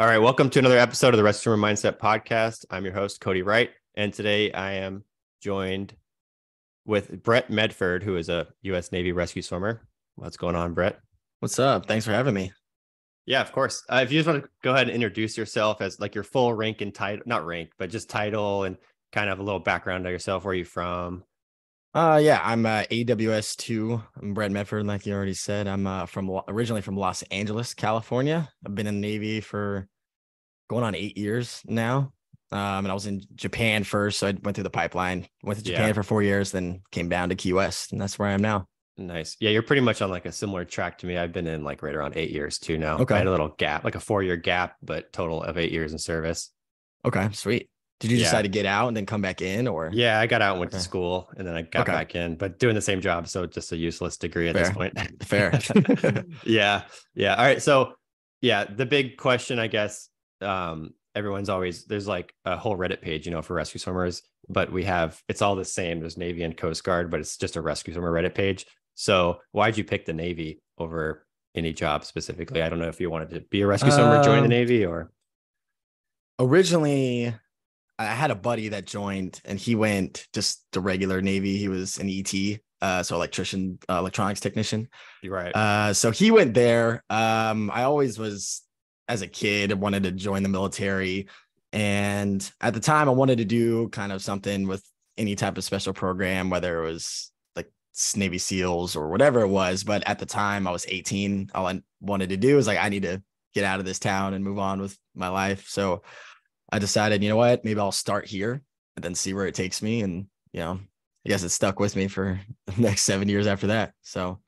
All right, welcome to another episode of the Rescue Swimmer Mindset Podcast. I'm your host, Cody Wright, and today I am joined with Brett Medford, who is a U.S. Navy rescue swimmer. What's going on, Brett? What's up? Thanks for having me. Yeah, of course. If you just want to go ahead and introduce yourself as like your full rank and title, not rank, but just title and kind of a little background on yourself. Where are you from? I'm AWS 2. I'm Brett Medford, like you already said. I'm originally from Los Angeles, California. I've been in the Navy for going on 8 years now. And I was in Japan first, so I went through the pipeline. Went to Japan for 4 years, then came down to Key West, and that's where I am now. Nice. Yeah, you're pretty much on like a similar track to me. I've been in like right around 8 years too now. Okay. I had a little gap, like a 4-year gap, but total of 8 years in service. Okay, sweet. Did you decide to get out and then come back in, or? Yeah, I got out and went to school, and then I got back in, but doing the same job. So just a useless degree at this point. Fair. Yeah. All right. So yeah, the big question, I guess, everyone's always, there's like a whole Reddit page, for rescue swimmers, but it's all the same. There's Navy and Coast Guard, but it's just a rescue swimmer Reddit page. So why'd you pick the Navy over any job specifically? I don't know if you wanted to be a rescue swimmer, join the Navy, or. Originally, I had a buddy that joined, and he went just the regular Navy. He was an ET, so electrician, electronics technician. Right. So he went there. I always was, as a kid, wanted to join the military, and at the time, I wanted to do kind of something with any type of special program, whether it was like Navy SEALs or whatever it was. But at the time, I was 18. All I wanted to do was I need to get out of this town and move on with my life. So I decided, you know what, maybe I'll start here and then see where it takes me. And, I guess it stuck with me for the next 7 years after that. So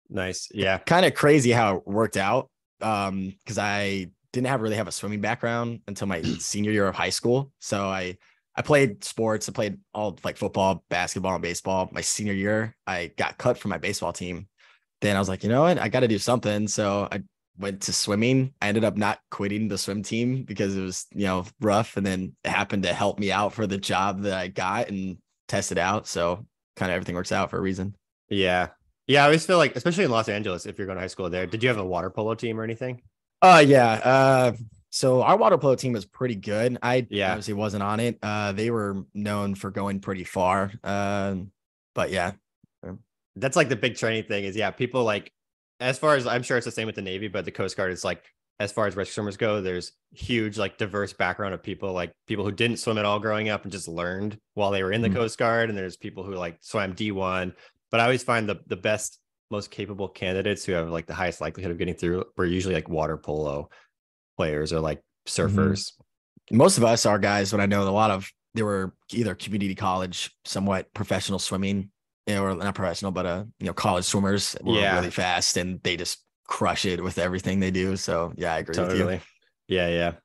nice. Yeah. Kind of crazy how it worked out. Because I didn't really have a swimming background until my senior year of high school. So I played sports. I played all like football, basketball, and baseball. My senior year, I got cut from my baseball team. Then I was like, you know what, I got to do something. So I went to swimming. I ended up not quitting the swim team because it was, rough. And then it happened to help me out for the job that I got and tested out. So kind of everything works out for a reason. Yeah. Yeah. I always feel like, especially in Los Angeles, if you're going to high school there, did you have a water polo team or anything? Yeah. So our water polo team was pretty good. I obviously wasn't on it. They were known for going pretty far. But yeah. That's like the big training thing is, people like, as far as I'm sure it's the same with the Navy, but the Coast Guard is like, as far as rescue swimmers go, there's huge, like diverse background of people, like people who didn't swim at all growing up and just learned while they were in the Coast Guard. And there's people who like swam D1, but I always find the best, most capable candidates who have like the highest likelihood of getting through were usually like water polo players or like surfers. Most of us are guys, but I know they were either community college, somewhat professional swimming, or not professional, but college swimmers were really fast and they just crush it with everything they do. So yeah, I agree with you.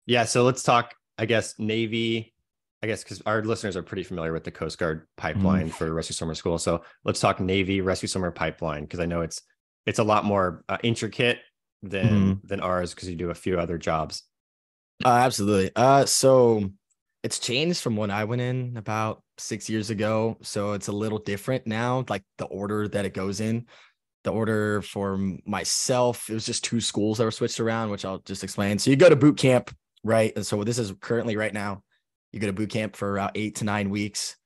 Yeah. So let's talk, I guess, Navy, because our listeners are pretty familiar with the Coast Guard pipeline for rescue swimmer school. So let's talk Navy rescue swimmer pipeline, because I know it's a lot more intricate than ours, because you do a few other jobs. Absolutely. So it's changed from when I went in about 6 years ago. So it's a little different now, like the order that it goes in. The order for myself, it was just 2 schools that were switched around, which I'll just explain. So you go to boot camp, right? And so this is currently right now, you go to boot camp for about 8 to 9 weeks.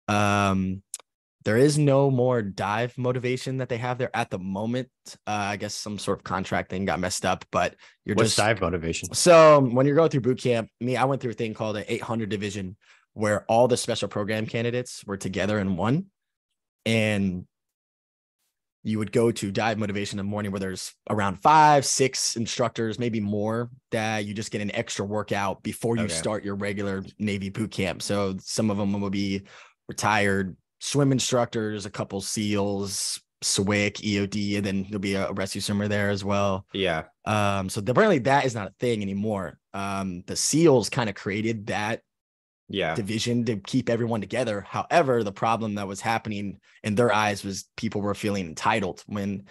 There is no more dive motivation that they have there at the moment. I guess some sort of contract thing got messed up, but What's dive motivation? So when you're going through boot camp, I went through a thing called an 800 division, where all the special program candidates were together in one. And you would go to dive motivation in the morning, where there's around 5-6 instructors, maybe more, that you just get an extra workout before you start your regular Navy boot camp. So some of them would be retired swim instructors, a couple SEALs, SWIC, EOD, and then there'll be a rescue swimmer there as well. Yeah. So apparently that is not a thing anymore. The SEALs kind of created that division to keep everyone together. However, the problem that was happening in their eyes was people were feeling entitled when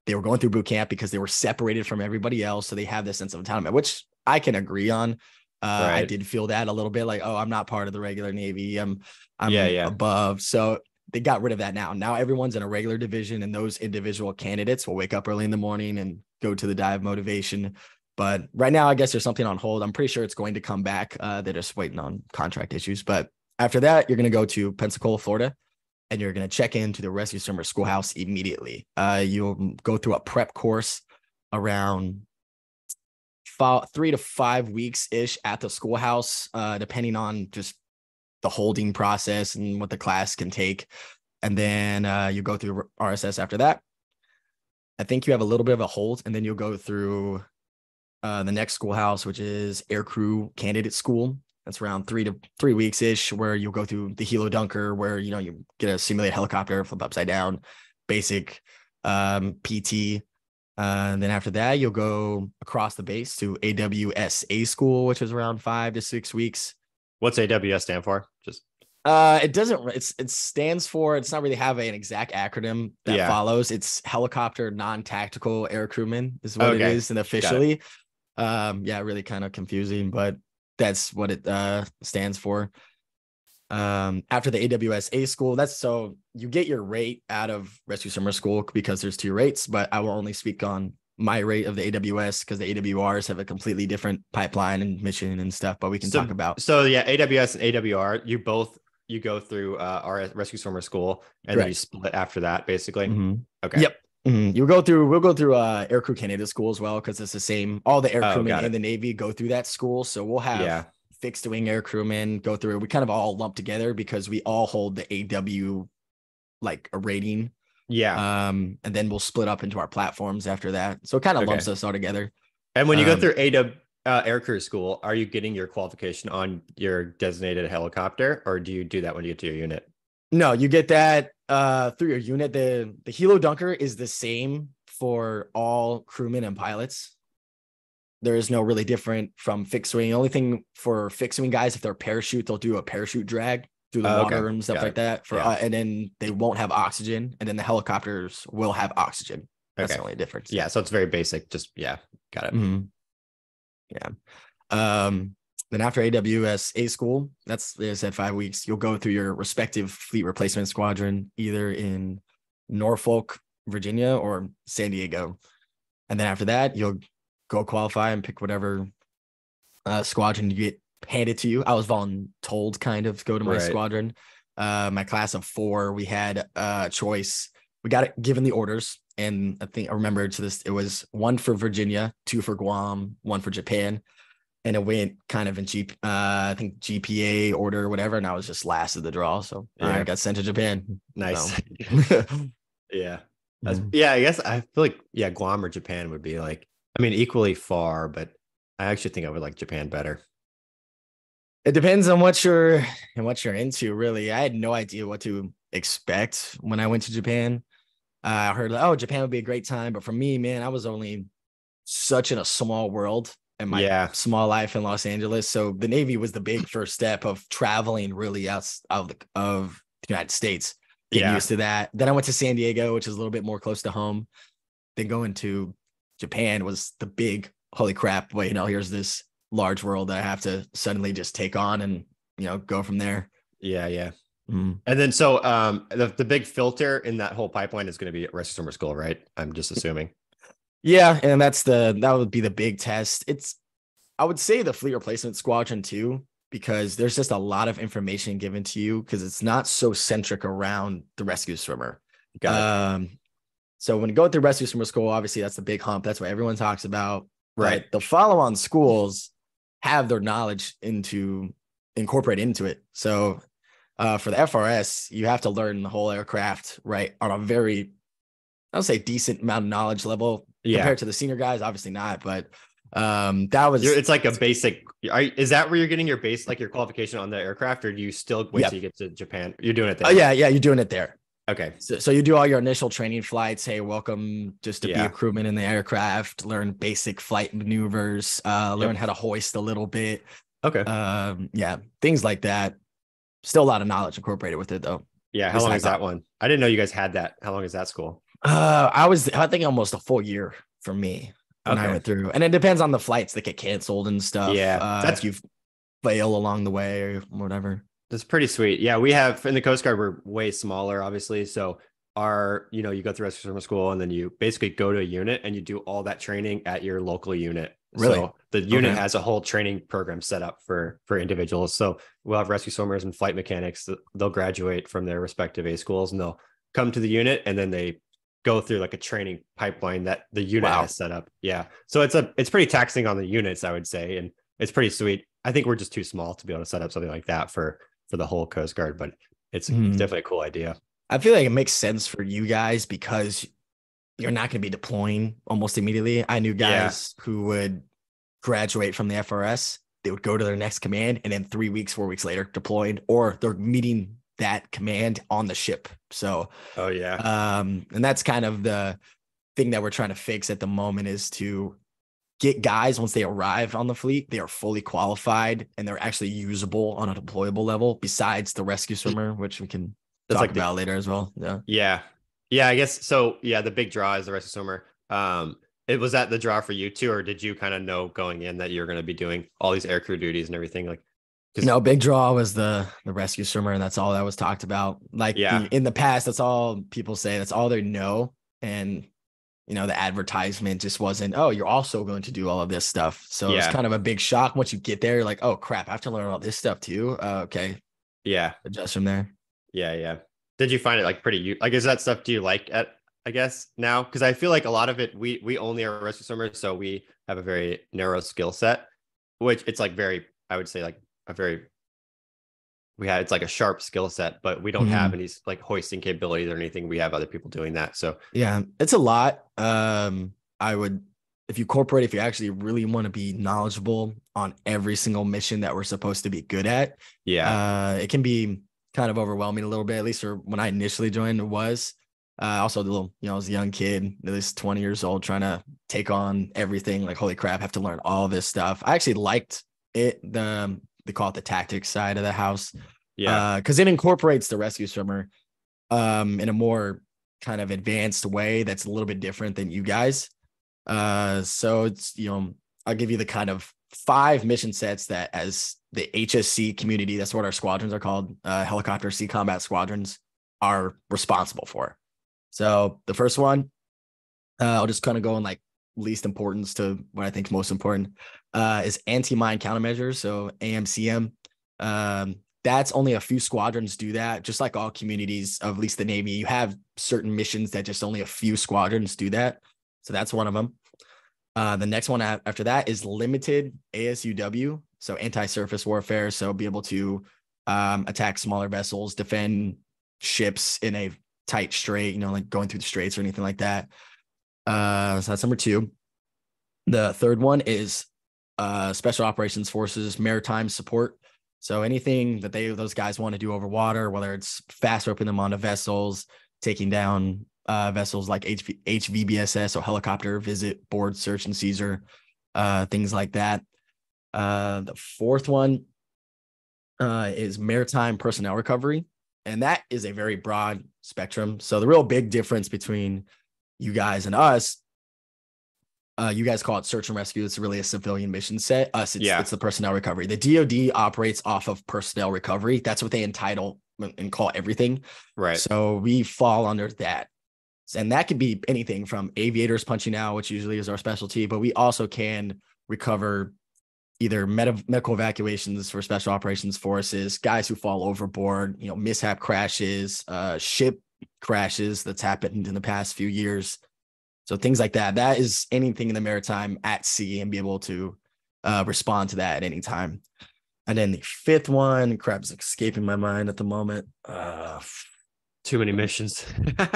they were going through boot camp, because they were separated from everybody else. So they have this sense of entitlement, which I can agree on. I did feel that a little bit, like, oh, I'm not part of the regular Navy. I'm above. So they got rid of that now. Now everyone's in a regular division, and those individual candidates will wake up early in the morning and go to the dive motivation. But right now, I guess there's something on hold. I'm pretty sure it's going to come back. They're just waiting on contract issues. But after that, you're going to go to Pensacola, Florida, and you're going to check into the Rescue Swimmer Schoolhouse immediately. You'll go through a prep course around 3 to 5 weeks ish at the schoolhouse, depending on just the holding process and what the class can take. And then you go through RSS after that. I think you have a little bit of a hold, and then you'll go through the next schoolhouse, which is Aircrew Candidate School. That's around 3 to 3 weeks ish, where you'll go through the Helo Dunker, where, you know, you get a simulated helicopter, flip upside down, basic PT. And then after that, you'll go across the base to AWSA school, which is around 5 to 6 weeks. What's AWS stand for? Just it doesn't, it stands for, it's not really have an exact acronym that follows. It's helicopter non-tactical air crewman is what it is. And officially, really kind of confusing, but that's what it stands for. After the AWSA school, that's so you get your rate out of Rescue Swimmer School, because there's 2 rates, but I will only speak on my rate of the AWS because the AWRs have a completely different pipeline and mission and stuff, but we can talk about. So yeah, AWS and AWR, you go through our Rescue Swimmer School, and then you split after that, basically. Okay. Yep. We'll go through Aircrew Candidate School as well, because it's the same. All the air crewmen in the Navy go through that school, so we'll have fixed wing air crewmen go through. We kind of all lump together because we all hold the AW like a rating. And then we'll split up into our platforms after that. So it kind of lumps us all together. And when you go through Aircrew School, are you getting your qualification on your designated helicopter, or do you do that when you get to your unit? No, you get that through your unit. The Helo Dunker is the same for all crewmen and pilots. There is no really different from fixed wing. The only thing for fixed wing guys, if they're parachute, they'll do a parachute drag through the water and stuff like that. And then they won't have oxygen, and then the helicopters will have oxygen. That's the only difference. Yeah, so it's very basic. Just got it. Then after AWSA school, that's, as I said, 5 weeks, you'll go through your respective fleet replacement squadron, either in Norfolk, Virginia, or San Diego. And then after that, you'll go qualify and pick whatever squadron you get handed to you. I was told kind of go to my squadron. My class of 4, we had a choice. We got it given the orders, and I remember to this, it was 1 for Virginia, 2 for Guam, 1 for Japan. And it went kind of in I think GPA order or whatever. And I was just last of the draw. So I got sent to Japan. Nice. So. I guess I feel like, Guam or Japan would be like, I mean, equally far, but I actually think I would like Japan better. It depends on what you're into, really. I had no idea what to expect when I went to Japan. I heard, Japan would be a great time. But for me, man, I was only such in a small world in my small life in Los Angeles. So the Navy was the big first step of traveling really out of the United States, getting used to that. Then I went to San Diego, which is a little bit more close to home. Then going to Japan was the big, holy crap, wait, here's this large world that I have to suddenly just take on and, go from there. And then, so the big filter in that whole pipeline is going to be at Rescue Swimmer School, right? I'm just assuming. Yeah, and that would be the big test. I would say the fleet replacement squadron too, because there's just a lot of information given to you, because it's not so centric around the rescue swimmer. So when you go through Rescue Swimmer School, obviously that's the big hump. That's what everyone talks about. Right. But the follow-on schools have their knowledge incorporated into it. So for the FRS, you have to learn the whole aircraft, right, on a very, I would say, decent amount of knowledge level. Compared to the senior guys, obviously not, but that was, it's like a basic. Is that where you're getting your base, like your qualification on the aircraft, or do you still wait till you get to Japan? You're doing it there. You're doing it there. Okay. So you do all your initial training flights. Hey, welcome just to be a crewman in the aircraft, learn basic flight maneuvers, learn how to hoist a little bit. Okay. Things like that. Still a lot of knowledge incorporated with it though. Yeah. How long is that one? I didn't know you guys had that. How long is that school? I think almost a full year for me when I went through, and it depends on the flights that get canceled and stuff. If you fail along the way or whatever. That's pretty sweet. Yeah, we have in the Coast Guard, we're way smaller, obviously. So are, you go through rescue swimmer school and then you basically go to a unit and you do all that training at your local unit. Really? So the unit Okay. has a whole training program set up for individuals. So we'll have rescue swimmers and flight mechanics. They'll graduate from their respective A schools and they'll come to the unit and then they go through like a training pipeline that the unit Wow. has set up. Yeah. So it's pretty taxing on the units, I would say. And it's pretty sweet. I think we're just too small to be able to set up something like that for the whole Coast Guard, but it's definitely a cool idea. I feel like it makes sense for you guys because you're not going to be deploying almost immediately. I knew guys who would graduate from the FRS. They would go to their next command and then 3 weeks, 4 weeks later deployed, or they're meeting that command on the ship. So, oh yeah. And that's kind of the thing that we're trying to fix at the moment is to get guys, once they arrive on the fleet, they are fully qualified and they're actually usable on a deployable level besides the rescue swimmer, which we can talk about later as well. Yeah. I guess so. Yeah, the big draw is the rescue swimmer. It was that the draw for you too, or did you kind of know going in that you're going to be doing all these aircrew duties and everything? Like, no, big draw was the rescue swimmer, and that's all that was talked about. Like in the past, that's all people say. That's all they know, and the advertisement just wasn't, oh, you're also going to do all of this stuff. So it's kind of a big shock once you get there. You're like, oh crap, I have to learn all this stuff too. Okay. Yeah. Adjust from there. Yeah. Did you find it like pretty, like, is that stuff, do you like I guess now? Cause I feel like a lot of it, we only are rescue swimmers. So we have a very narrow skill set, which it's like I would say like it's like a sharp skill set, but we don't have any like hoisting capabilities or anything. We have other people doing that. So yeah, it's a lot. If you actually really want to be knowledgeable on every single mission that we're supposed to be good at, it can be kind of overwhelming a little bit, at least for when I initially joined. It was also I was a young kid, at least 20 years old, trying to take on everything. Like, holy crap, I have to learn all this stuff. I actually liked it. They call it the tactics side of the house. Yeah. Because it incorporates the rescue swimmer in a more kind of advanced way that's a little bit different than you guys. So it's, I'll give you the kind of 5 mission sets that as the HSC community, that's what our squadrons are called, helicopter sea combat squadrons, are responsible for. So the first one, I'll just kind of go in like least importance to what I think is most important, is anti-mine countermeasures. So AMCM. That's only a few squadrons do that. Just like all communities of at least the Navy, you have certain missions that just only a few squadrons do that. So that's one of them. The next one after that is limited ASUW. So anti-surface warfare. So be able to attack smaller vessels, defend ships in a tight strait, like going through the straits or anything like that. So that's number 2. The third one is Special Operations Forces Maritime Support. So anything that those guys want to do over water, whether it's fast roping them onto vessels, taking down vessels like HVBSS, so helicopter visit, board search and seizure, things like that. The fourth one is maritime personnel recovery, and that is a very broad spectrum. So the real big difference between you guys and us, you guys call it search and rescue. It's really a civilian mission set. Us, it's the personnel recovery. The DoD operates off of personnel recovery. That's what they entitle and call everything. Right. So we fall under that. And that could be anything from aviators punching out, which usually is our specialty, but we also can recover either medical evacuations for Special Operations Forces, guys who fall overboard, mishap crashes, ship crashes that's happened in the past few years. So things like that. That is anything in the maritime at sea and be able to respond to that at any time. And then the fifth one, crap's escaping my mind at the moment. Too many missions.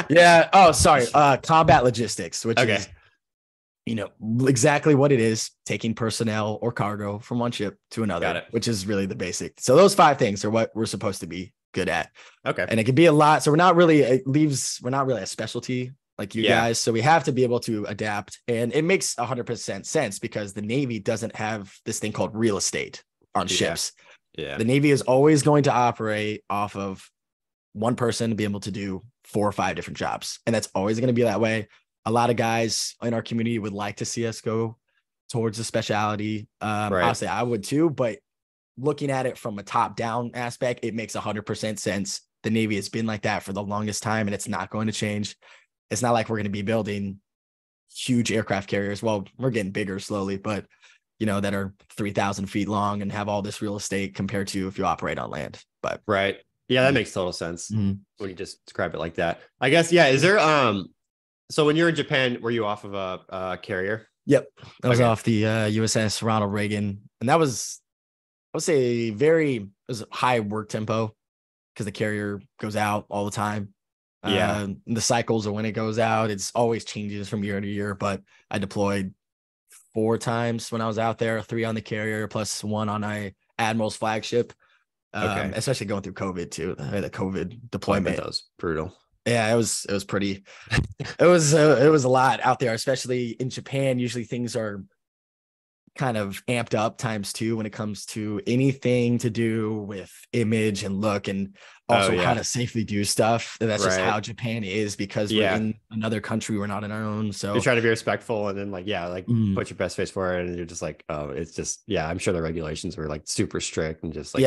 Yeah. Oh, sorry. Combat logistics, which is, exactly what it is, taking personnel or cargo from one ship to another, which is really the basic. So those 5 things are what we're supposed to be good at. Okay. And it can be a lot. So we're not really a specialty like you guys. So we have to be able to adapt, and it makes 100% sense because the Navy doesn't have this thing called real estate on ships. Yeah. The Navy is always going to operate off of one person to be able to do 4 or 5 different jobs. And that's always going to be that way. A lot of guys in our community would like to see us go towards the specialty. Honestly, I would too, but looking at it from a top down aspect, it makes 100% sense the Navy has been like that for the longest time, and it's not going to change. It's not like we're going to be building huge aircraft carriers. Well, we're getting bigger slowly, but that are 3,000 feet long and have all this real estate compared to if you operate on land. But right. Yeah, that makes total sense when you just describe it like that. I guess, yeah. Is there, so when you're in Japan, were you off of a carrier? Yep. I was off the USS Ronald Reagan. And that was, I would say, it was a high work tempo because the carrier goes out all the time. Yeah. The cycles of when it goes out, it's always changes from year to year, but I deployed 4 times when I was out there, 3 on the carrier plus 1 on a Admiral's flagship. Especially going through COVID too, the COVID deployment. That was brutal. Yeah, it was pretty, it was a lot out there, especially in Japan. Usually things are kind of amped up times 2 when it comes to anything to do with image and look, and also how to safely do stuff. And that's just how Japan is, because we're in another country, we're not in our own. So you're trying to be respectful, and then put your best face forward, and you're just like, oh, it's just, I'm sure the regulations were like super strict and just like,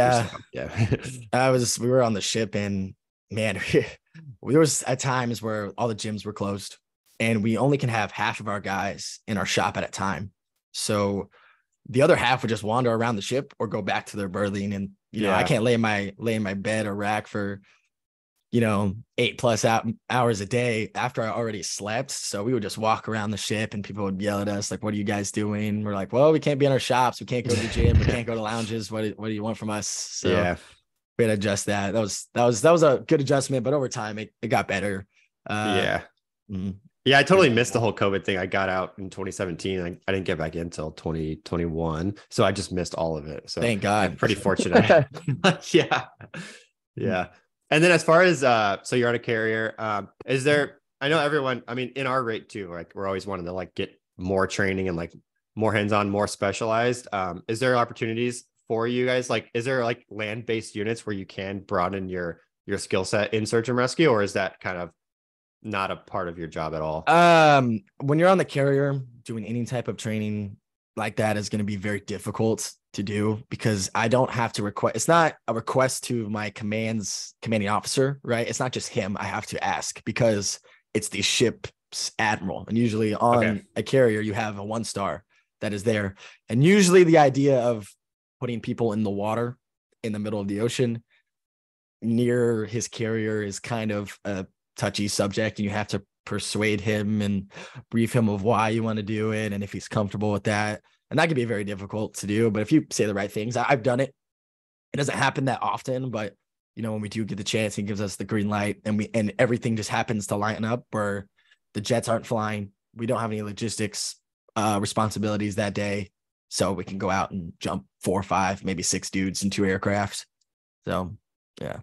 we were on the ship, and man, there was at times where all the gyms were closed and we only can have half of our guys in our shop at a time. So the other half would just wander around the ship or go back to their berthing. And, I can't lay in my bed or rack for, 8+ hours a day after I already slept. So we would just walk around the ship and people would yell at us, like, what are you guys doing? We're like, well, we can't be in our shops. We can't go to the gym. We can't go to lounges. What do you want from us? So we had to adjust that. That was a good adjustment, but over time it got better. Yeah, I totally missed the whole COVID thing. I got out in 2017. I didn't get back in until 2021. So I just missed all of it. So thank God. I'm pretty fortunate. Yeah. And then as far as, so you're on a carrier, is there, I know everyone, I mean, in our rate too, like we're always wanting to like get more training and like more hands-on, more specialized. Is there opportunities for you guys? Like, is there like land-based units where you can broaden your skill set in search and rescue, or is that kind of not a part of your job at all? When you're on the carrier, doing any type of training like that is going to be very difficult to do, because I don't have to request. It's not a request to my commanding officer, right? It's not just him. I have to ask because it's the ship's admiral. And usually on a carrier, you have a 1-star that is there. And usually the idea of putting people in the water in the middle of the ocean near his carrier is kind of a touchy subject, and you have to persuade him and brief him of why you want to do it and if he's comfortable with that. And that can be very difficult to do, but if you say the right things, I've done it. It doesn't happen that often, but when we do get the chance, he gives us the green light, and everything just happens to line up where the jets aren't flying. We don't have any logistics responsibilities that day, so we can go out and jump 4 or 5, maybe 6 dudes in 2 aircrafts. So yeah.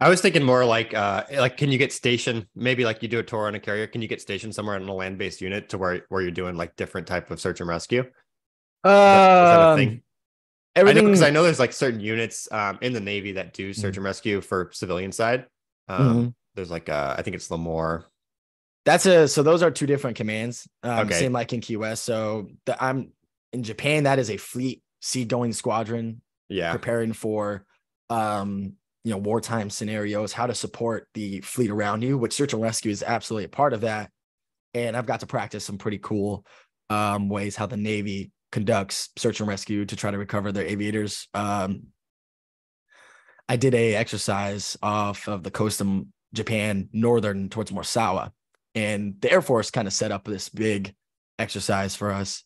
I was thinking more like can you get stationed, maybe like you do a tour on a carrier, can you get stationed somewhere in a land-based unit to where you're doing like different type of search and rescue? Is that a thing? I know there's like certain units in the Navy that do search and rescue for civilian side. There's like I think it's Lemoore. So those are 2 different commands. Same like in Key West. So I'm in Japan. That is a fleet seagoing squadron. Yeah, preparing for wartime scenarios, how to support the fleet around you, which search and rescue is absolutely a part of that. And I've got to practice some pretty cool ways how the Navy conducts search and rescue to try to recover their aviators. I did a exercise off of the coast of Japan, northern towards Morsawa, and the Air Force kind of set up this big exercise for us.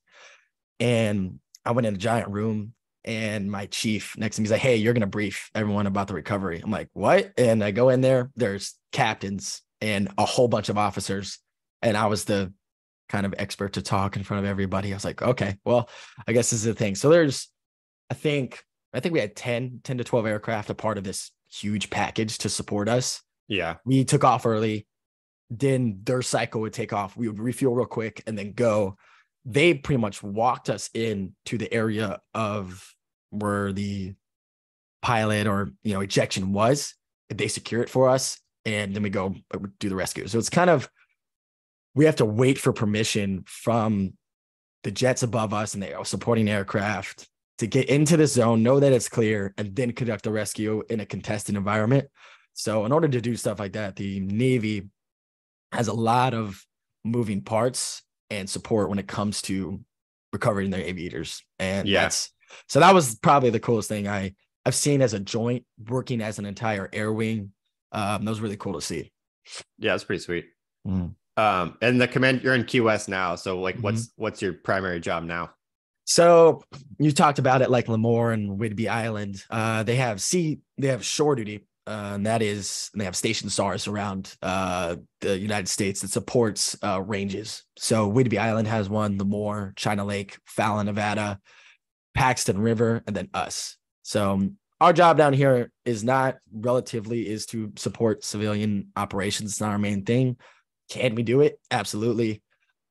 And I went in a giant room, and my chief next to me is like, hey, you're going to brief everyone about the recovery. I'm like, what? And I go in there, there's captains and a whole bunch of officers. And I was the kind of expert to talk in front of everybody. I was like, okay, well, I guess this is the thing. So there's, I think we had 10 to 12 aircraft, a part of this huge package to support us. Yeah. We took off early. Then their cycle would take off. We would refuel real quick and then go. They pretty much walked us in to the area of where the pilot or ejection was. They secure it for us, and then we go do the rescue. So it's kind of, we have to wait for permission from the jets above us and the supporting aircraft to get into the zone, know that it's clear, and then conduct the rescue in a contested environment. So in order to do stuff like that, the Navy has a lot of moving parts and support when it comes to recovering their aviators. And that was probably the coolest thing I've seen as a joint working as an entire air wing. That was really cool to see. Yeah, it's pretty sweet. And the command, you're in Key West now. So like, Mm-hmm. what's your primary job now? So you talked about it, like Lemoore and Whidbey Island. They have shore duty. And they have station SARs around the United States that supports ranges. So Whidbey Island has one, Lemoore, China Lake, Fallon, Nevada, Paxton River, and then us. So our job down here is to support civilian operations. It's not our main thing. Can we do it? Absolutely.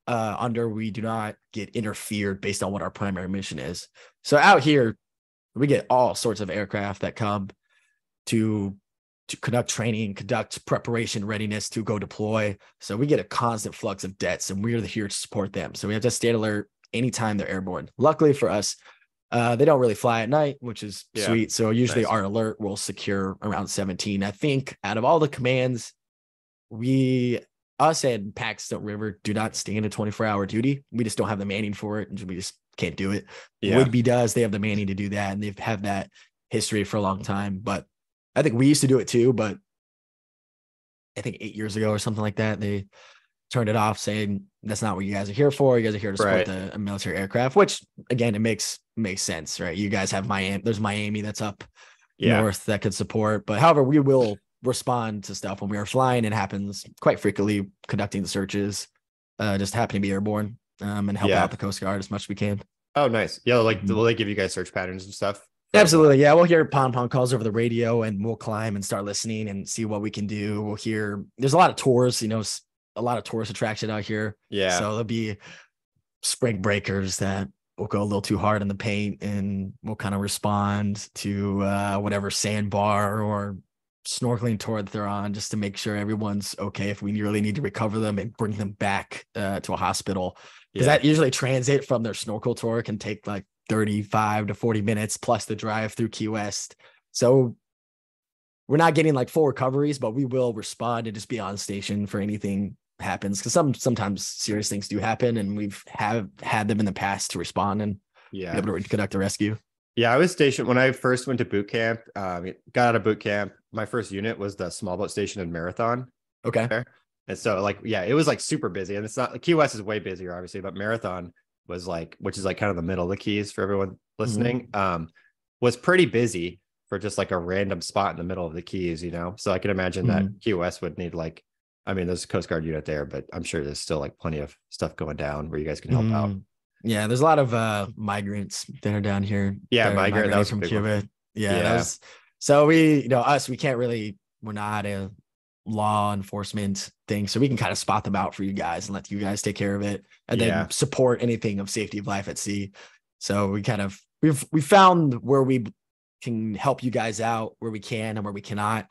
We do not get interfered based on what our primary mission is. So out here, we get all sorts of aircraft that come to conduct training, conduct preparation, readiness to go deploy. So we get a constant flux of jets, and we're here to support them. So we have to stay alert anytime they're airborne. Luckily for us, they don't really fly at night, which is sweet. So usually our alert will secure around 17. I think out of all the commands, us and Paxton River do not stand a 24-hour duty. We just don't have the manning for it, and we just can't do it. Whidbey does. They have the manning to do that, and they've had that history for a long time. But I think we used to do it too, but I think 8 years ago or something like that, they turned it off, saying that's not what you guys are here for. You guys are here to support the military aircraft, which again, it makes sense, right? You guys have Miami. There's Miami that's up north that could support. But however, we will respond to stuff when we are flying. It happens quite frequently, conducting the searches, just happen to be airborne and help out the Coast Guard as much as we can. Oh, nice. Yeah, like will they give you guys search patterns and stuff? Absolutely. Yeah. We'll hear pom-pom calls over the radio, and we'll climb and start listening and see what we can do. We'll hear there's a lot of tours, a lot of tourist attraction out here. Yeah. So there'll be spring breakers that will go a little too hard in the paint, and we'll kind of respond to whatever sandbar or snorkeling tour that they're on, just to make sure everyone's okay if we really need to recover them and bring them back to a hospital. Because that usually transit from their snorkel tour can take like 35 to 40 minutes plus the drive through Key West. So we're not getting like full recoveries, but we will respond and just be on station for anything happens. Because sometimes serious things do happen, and we've had them in the past to respond and be able to conduct a rescue. Yeah, I was stationed when I first went to boot camp. Got out of boot camp. My first unit was the small boat station in Marathon. Okay. And so it was like super busy. And it's not, Key West is way busier, obviously, but Marathon was like, which is like kind of the middle of the Keys for everyone listening, was pretty busy for just like a random spot in the middle of the Keys, So I can imagine that Key West would need there's a Coast Guard unit there, but I'm sure there's still like plenty of stuff going down where you guys can help out. Yeah, there's a lot of migrants that are down here. Yeah, migrant. That was from Cuba. So we can't really, we're not a law enforcement thing, so we can kind of spot them out for you guys and let you guys take care of it, and then support anything of safety of life at sea. So we found where we can help you guys out where we can and where we cannot,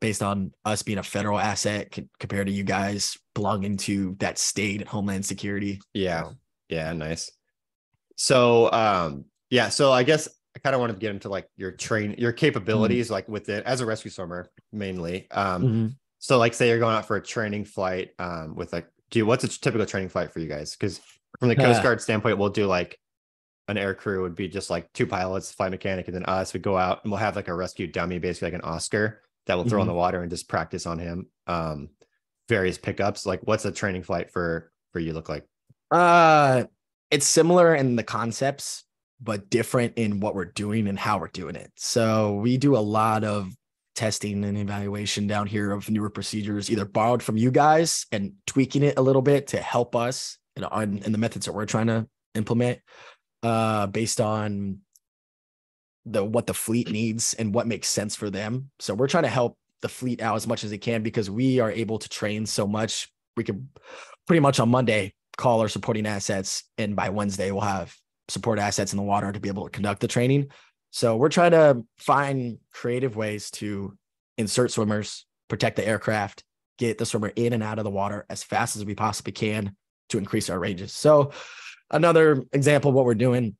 based on us being a federal asset compared to you guys belonging to that state and Homeland Security. Yeah, nice. So so I guess I kind of wanted to get into like your capabilities, like with it as a rescue swimmer mainly. So like say you're going out for a training flight with what's a typical training flight for you guys? Because from the Coast Guard standpoint, we'll do like an air crew would be just like 2 pilots, flight mechanic, and then us. We go out and we'll have like a rescue dummy, basically like an Oscar that we'll throw in the water and just practice on him. Various pickups. Like what's a training flight for you look like? It's similar in the concepts, but different in what we're doing and how we're doing it. So we do a lot of testing and evaluation down here of newer procedures, either borrowed from you guys and tweaking it a little bit to help us in the methods that we're trying to implement, based on what the fleet needs and what makes sense for them. So we're trying to help the fleet out as much as it can, because we are able to train so much. We could pretty much on Monday call our supporting assets, and by Wednesday we'll have support assets in the water to be able to conduct the training. So we're trying to find creative ways to insert swimmers, protect the aircraft, get the swimmer in and out of the water as fast as we possibly can to increase our ranges. So another example of what we're doing,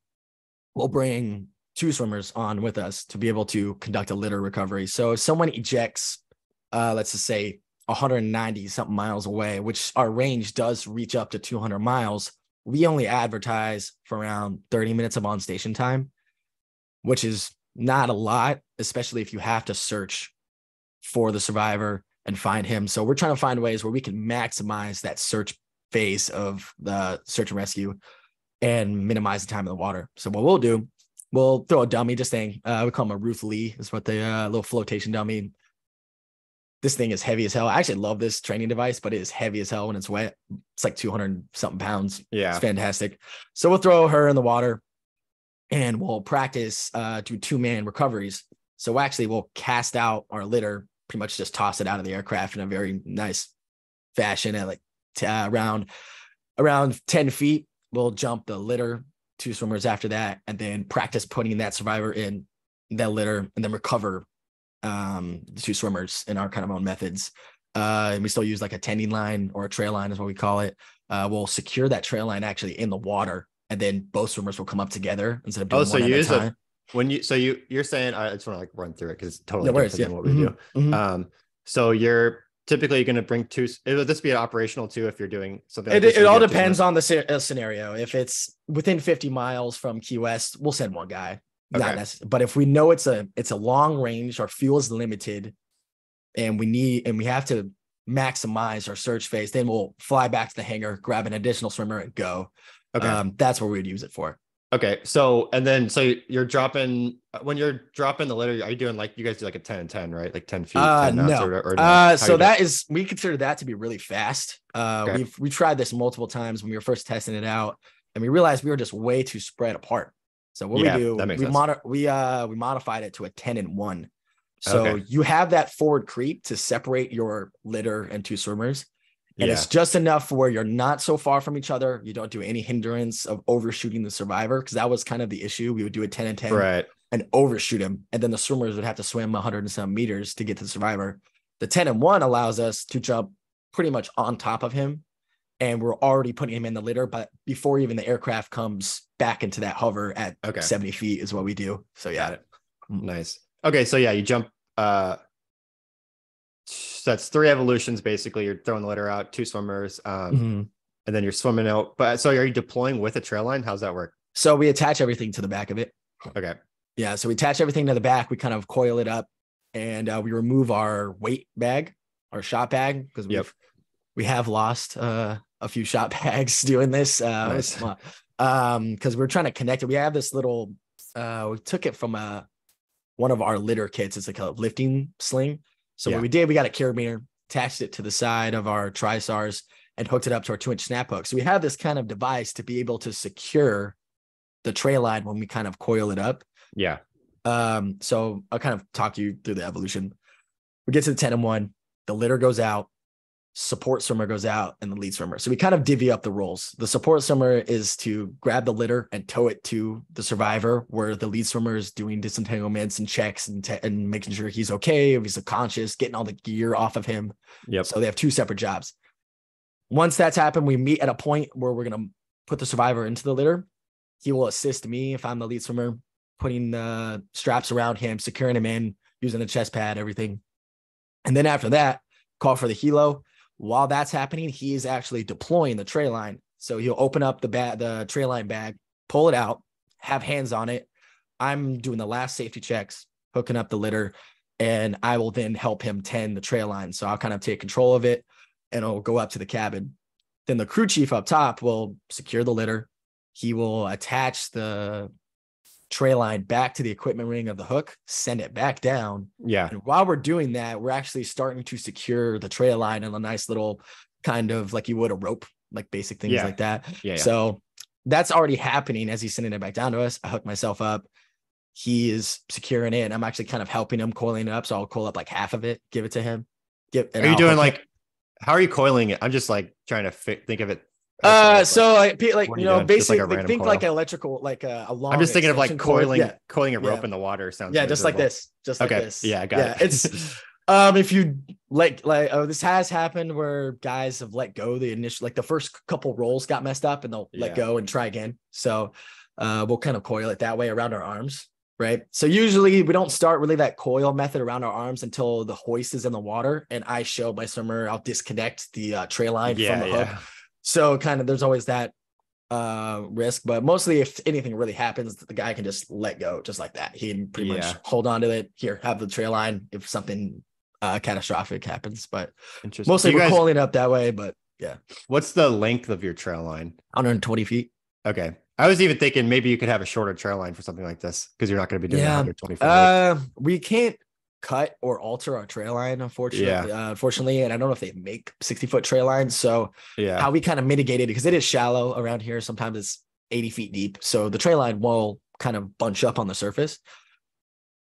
we'll bring two swimmers on with us to be able to conduct a litter recovery. So if someone ejects, let's just say 190 something miles away, which our range does reach up to 200 miles, we only advertise for around 30 minutes of on station time, which is not a lot, especially if you have to search for the survivor and find him. So we're trying to find ways where we can maximize that search phase of the search and rescue and minimize the time in the water. So what we'll do, we'll throw a dummy, just saying, we call him a Ruth Lee, is what the little flotation dummy. This thing is heavy as hell. I actually love this training device, but it is heavy as hell when it's wet. It's like 200 something pounds. Yeah. It's fantastic. So we'll throw her in the water and we'll practice do 2-man recoveries. So actually we'll cast out our litter, pretty much just toss it out of the aircraft in a very nice fashion at like around 10 feet. We'll jump the litter, 2 swimmers after that, and then practice putting that survivor in that litter and then recover the 2 swimmers in our kind of own methods. And we still use like a tending line, or a trail line is what we call it. We'll secure that trail line actually in the water, and then both swimmers will come up together instead of doing one at a time. You're saying, I just want to like run through it because it's totally different than what we do. Mm-hmm. So you're typically going to bring 2. Would this be operational too if you're doing something? Like it all depends on the scenario. If it's within 50 miles from Key West, we'll send 1 guy. Okay. Not necessarily, but if we know it's a long range, our fuel is limited, and we have to maximize our search phase, then we'll fly back to the hangar, grab an additional swimmer, and go. Okay, that's what we'd use it for. Okay, so you're dropping, when you're dropping the litter, are you doing like, you guys do like a 10 and 10, right? Like 10 feet? 10 no. Or no? So that is, we consider that to be really fast. We tried this multiple times when we were first testing it out, and we realized we were just way too spread apart. So what we do, we modified it to a 10 and 1. So you have that forward creep to separate your litter and 2 swimmers. And it's just enough for where you're not so far from each other. You don't do any hindrance of overshooting the survivor, because that was kind of the issue. We would do a 10 and 10 and overshoot him. And then the swimmers would have to swim 100 and some meters to get to the survivor. The 10 and 1 allows us to jump pretty much on top of him, and we're already putting him in the litter, but before even the aircraft comes back into that hover at 70 feet is what we do. So yeah. Nice. Okay. So yeah, you jump, so that's 3 evolutions. Basically, you're throwing the litter out, 2 swimmers, and then you're swimming out. But so are you deploying with a trail line? How's that work? So we attach everything to the back of it. Okay. Yeah. So we attach everything to the back. We kind of coil it up, and we remove our weight bag, our shot bag, because we have lost a few shot bags doing this. Nice. Because we're trying to connect it. We have this little, we took it from one of our litter kits. It's like a lifting sling. So what we did, we got a carabiner, attached it to the side of our TriSARs, and hooked it up to our 2-inch snap hook. So we have this kind of device to be able to secure the trail line when we kind of coil it up. Yeah. So I'll kind of talk you through the evolution. We get to the 10 and 1, the litter goes out, support swimmer goes out, and the lead swimmer. So we kind of divvy up the roles. The support swimmer is to grab the litter and tow it to the survivor, where the lead swimmer is doing disentanglements and checks and making sure he's okay, if he's conscious, getting all the gear off of him. Yep. So they have 2 separate jobs. Once that's happened, we meet at a point where we're going to put the survivor into the litter. He will assist me if I'm the lead swimmer, putting the straps around him, securing him in, using the chest pad, everything. And then after that, call for the helo. While that's happening, he is actually deploying the tray line. So he'll open up the tray line bag, pull it out, have hands on it. I'm doing the last safety checks, hooking up the litter, and I will then help him tend the tray line. So I'll kind of take control of it, and I'll go up to the cabin. Then the crew chief up top will secure the litter. He will attach the tray line back to the equipment ring of the hook, send it back down. Yeah. And while we're doing that, we're actually starting to secure the trail line in a nice little kind of like you would a rope, like basic things like that. Yeah. So that's already happening as he's sending it back down to us. I hook myself up. He is securing it. I'm actually kind of helping him coiling it up. So I'll coil up like half of it, give it to him. Are you doing like, how are you coiling it? I'm just like trying to think of it. So like basically like think coil. Like electrical, like a long. I'm just thinking of like coiling a rope in the water. Sounds just like this, like this. Yeah, I got it. It's if you this has happened where guys have let go the initial, like the first couple rolls got messed up, and they'll let go and try again. So we'll kind of coil it that way around our arms. right? So usually we don't start really that coil method around our arms until the hoist is in the water. And I show my swimmer, I'll disconnect the trail line from the hook. So kind of there's always that risk, but mostly if anything really happens, the guy can just let go just like that. He can pretty much hold on to it. Here, have the trail line if something catastrophic happens. But mostly we're coiling it up that way. But yeah. What's the length of your trail line? 120 feet. Okay. I was even thinking maybe you could have a shorter trail line for something like this because you're not going to be doing 120 feet. We can't cut or alter our trail line, unfortunately. Unfortunately, and I don't know if they make 60-foot trail lines. So how we kind of mitigated it, because it is shallow around here. Sometimes it's 80 feet deep. So the trail line will kind of bunch up on the surface.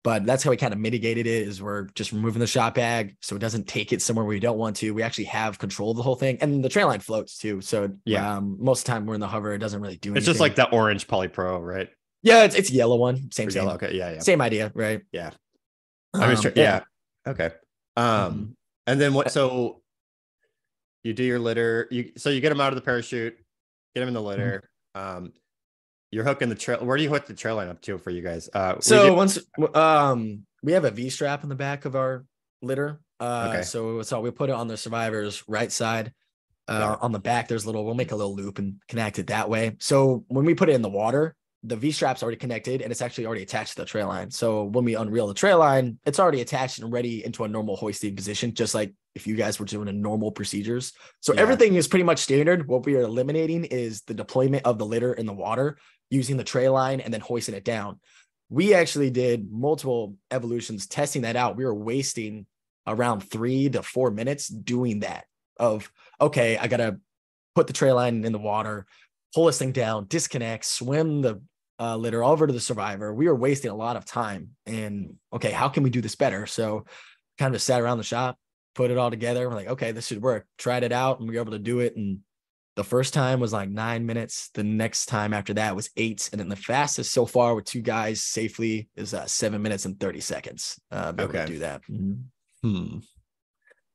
But that's how we kind of mitigated it, is we're just removing the shot bag so it doesn't take it somewhere we don't want to. We actually have control of the whole thing. And the trail line floats too. So most of the time we're in the hover, it doesn't really do anything. It's just like the orange Polypro, right? Yeah, it's yellow one. Same. Yellow. Okay. Yeah. Same idea, right? Yeah. I'm just Okay. And then what? So you do your litter. You get them out of the parachute, get them in the litter. You're hooking the trail. Where do you hook the trail line up to for you guys? Once we have a V strap in the back of our litter. So we put it on the survivor's right side. On the back, we'll make a little loop and connect it that way. So when we put it in the water, the V strap's already connected and it's actually already attached to the trail line. So when we unreel the trail line, it's already attached and ready into a normal hoisting position, just like if you guys were doing a normal procedures. So everything is pretty much standard. What we are eliminating is the deployment of the litter in the water using the trail line and then hoisting it down. We actually did multiple evolutions testing that out. We were wasting around 3 to 4 minutes doing that okay, I got to put the trail line in the water, pull this thing down, disconnect, swim the litter over to the survivor. We were wasting a lot of time, and okay, how can we do this better? So kind of just sat around the shop, put it all together. We're like, okay, this should work. Tried it out and we were able to do it. And the first time was like 9 minutes. The next time after that was 8. And then the fastest so far with 2 guys safely is 7 minutes and 30 seconds. Able to do that.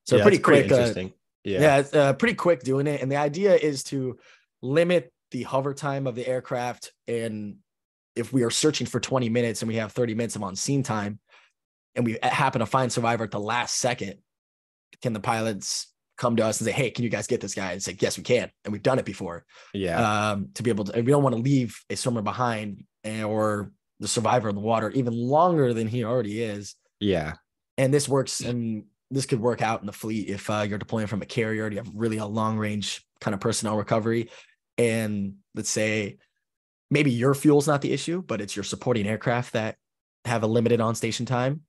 So pretty quick. Interesting. It's pretty quick doing it. And the idea is to limit the hover time of the aircraft. And if we are searching for 20 minutes and we have 30 minutes of on scene time and we happen to find survivor at the last second, can the pilots come to us and say, hey, can you guys get this guy? And say, yes, we can. And we've done it before. To be able to, and we don't want to leave a swimmer behind or the survivor in the water even longer than he already is. And this works, and this could work out in the fleet if you're deploying from a carrier and you have really a long range kind of personnel recovery. And let's say maybe your fuel's not the issue, but it's your supporting aircraft that have a limited on station time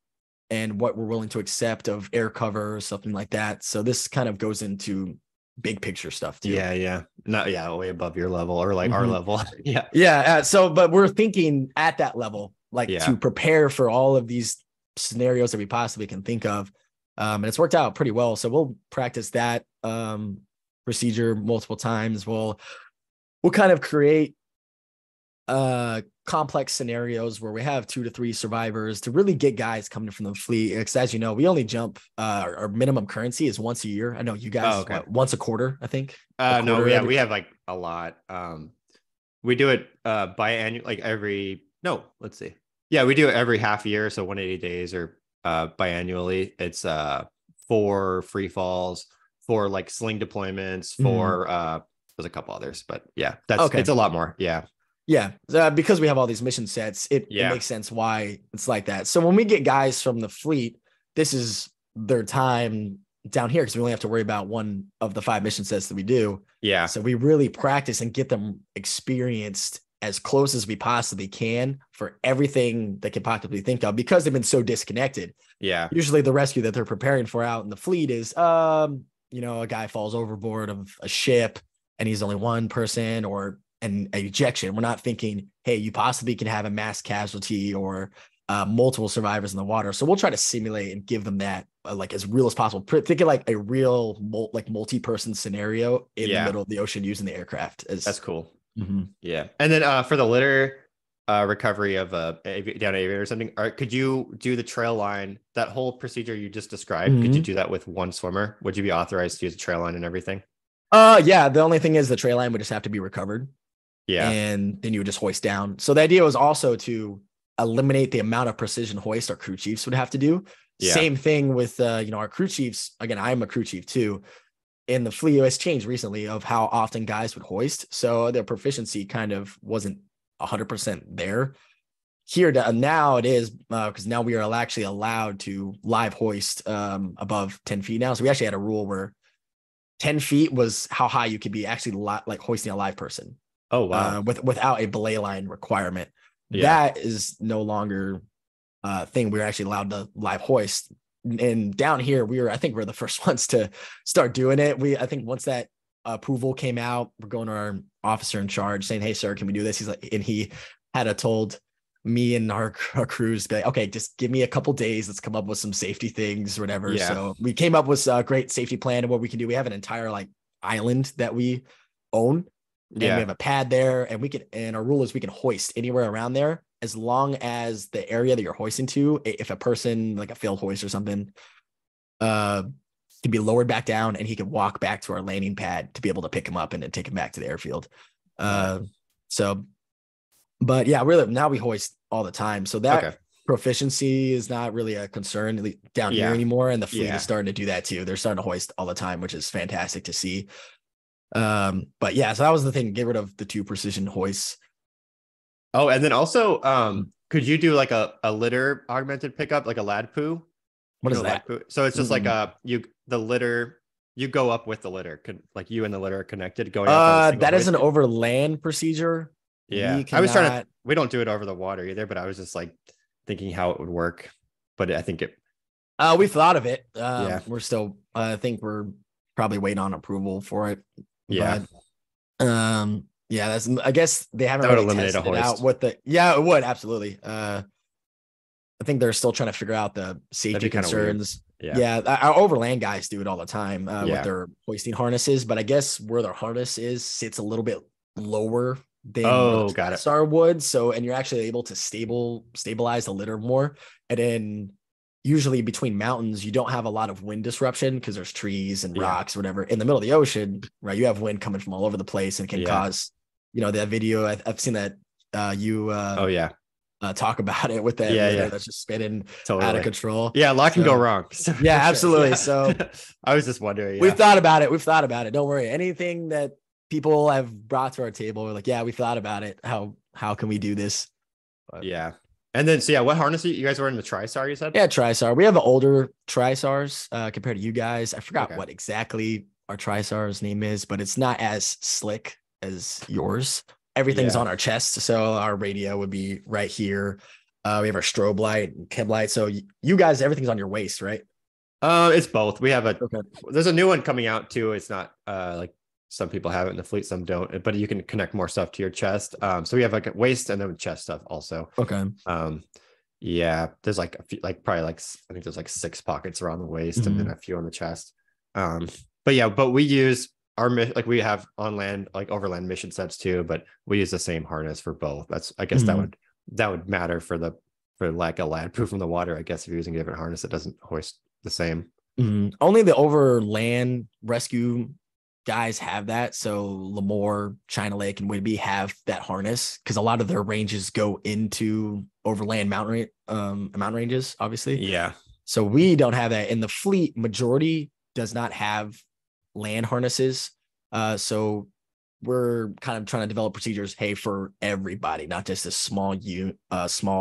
and what we're willing to accept of air cover or something like that. So this kind of goes into big picture stuff too. Way above your level or like our level. But we're thinking at that level, to prepare for all of these scenarios that we possibly can think of. And it's worked out pretty well. So we'll practice that procedure multiple times. We'll kind of create complex scenarios where we have 2 to 3 survivors to really get guys coming from the fleet. Because as you know, we only jump, our minimum currency is once a year. I know you guys, once a quarter, I think. We have like a lot. We do it biannual, we do it every half year. So 180 days or biannually. It's 4 free falls, 4 like sling deployments, 4 there's a couple others, but it's a lot more. Because we have all these mission sets, it makes sense why it's like that. So when we get guys from the fleet, this is their time down here because we only have to worry about one of the 5 mission sets that we do. So we really practice and get them experienced as close as we possibly can for everything they can possibly think of, because they've been so disconnected. Usually the rescue that they're preparing for out in the fleet is, a guy falls overboard of a ship and he's only one person, or an ejection. We're not thinking, hey, you possibly can have a mass casualty or multiple survivors in the water. So we'll try to simulate and give them that as real as possible. Think of like a real multi-person scenario in the middle of the ocean using the aircraft. That's cool. And then for the litter recovery of down aviator or something, could you do the trail line, that whole procedure you just described? Could you do that with one swimmer? Would you be authorized to use a trail line and everything? The only thing is the trail line would just have to be recovered. And then you would just hoist down. So the idea was also to eliminate the amount of precision hoist our crew chiefs would have to do. Yeah. Same thing with, our crew chiefs. Again, I'm a crew chief too. In the fleet, it has changed recently of how often guys would hoist. So their proficiency kind of wasn't 100% there. Here now it is, because now we are actually allowed to live hoist above 10 feet now. So we actually had a rule where 10 feet was how high you could be actually like hoisting a live person. Oh, wow. Without a belay line requirement. Yeah. That is no longer a thing. We're actually allowed to live hoist. And down here, I think we're the first ones to start doing it. I think once that approval came out, we're going to our officer in charge saying, "Hey, sir, can we do this?" He's like, and he had told me and our crews to be like, "Okay, just give me a couple days. Let's come up with some safety things, whatever." Yeah. So we came up with a great safety plan of what we can do. We have an entire like island that we own. And we have a pad there, and our rule is we can hoist anywhere around there as long as the area that you're hoisting to, if a person like a failed hoist or something, can be lowered back down and he can walk back to our landing pad to be able to pick him up and then take him back to the airfield. But yeah, really now we hoist all the time. So that proficiency is not really a concern down here anymore. And the fleet is starting to do that too. They're starting to hoist all the time, which is fantastic to see. But yeah, so that was the thing, get rid of the 2 precision hoists. Oh, and then also, could you do like a litter augmented pickup, like a lad poo? What is that? So it's just like the litter, you go up with the litter, like you and the litter are connected going up. That is an overland procedure. Yeah. We don't do it over the water either, but I was just like thinking how it would work. But I think we've thought of it. We're still, I think we're probably waiting on approval for it. Yeah. But, that's, I guess they haven't really eliminated tested it out what it would. Absolutely. I think they're still trying to figure out the safety concerns. Our overland guys do it all the time with their hoisting harnesses, but I guess where their harness sits a little bit lower than SAR would. So, and you're actually able to stabilize the litter more. And then usually between mountains, you don't have a lot of wind disruption because there's trees and rocks, whatever. In the middle of the ocean, right, you have wind coming from all over the place and can cause, that video. I've seen that you talk about it with that litter that's just spinning out of control. Yeah, a lot can go wrong. Yeah, absolutely. Yeah. So I was just wondering. We've thought about it. Don't worry. Anything that people have brought to our table, we're like, we thought about it. How can we do this? But, and then, what harness you guys were in the TriSAR, you said? Yeah, TriSAR. We have older TriSARs compared to you guys. I forgot what exactly our TriSAR's name is, but it's not as slick as yours. Everything's on our chest. So our radio would be right here. We have our strobe light and chem light. So you guys, everything's on your waist, right? It's both. We have there's a new one coming out too. It's not like some people have it in the fleet, some don't, but you can connect more stuff to your chest. So we have like a waist and then chest stuff also. Okay. There's like a few, probably I think there's 6 pockets around the waist and then a few on the chest. But we use we have on land, overland mission sets too, but we use the same harness for both. I guess that would matter for like a lad proof from the water. I guess if you're using a different harness, it doesn't hoist the same. Only the overland rescue guys have that. So Lemoore, China Lake, and Whidbey have that harness because a lot of their ranges go into overland mountain ranges, obviously. Yeah. So we don't have that. In the fleet, majority does not have land harnesses. So we're kind of trying to develop procedures, for everybody, not just a small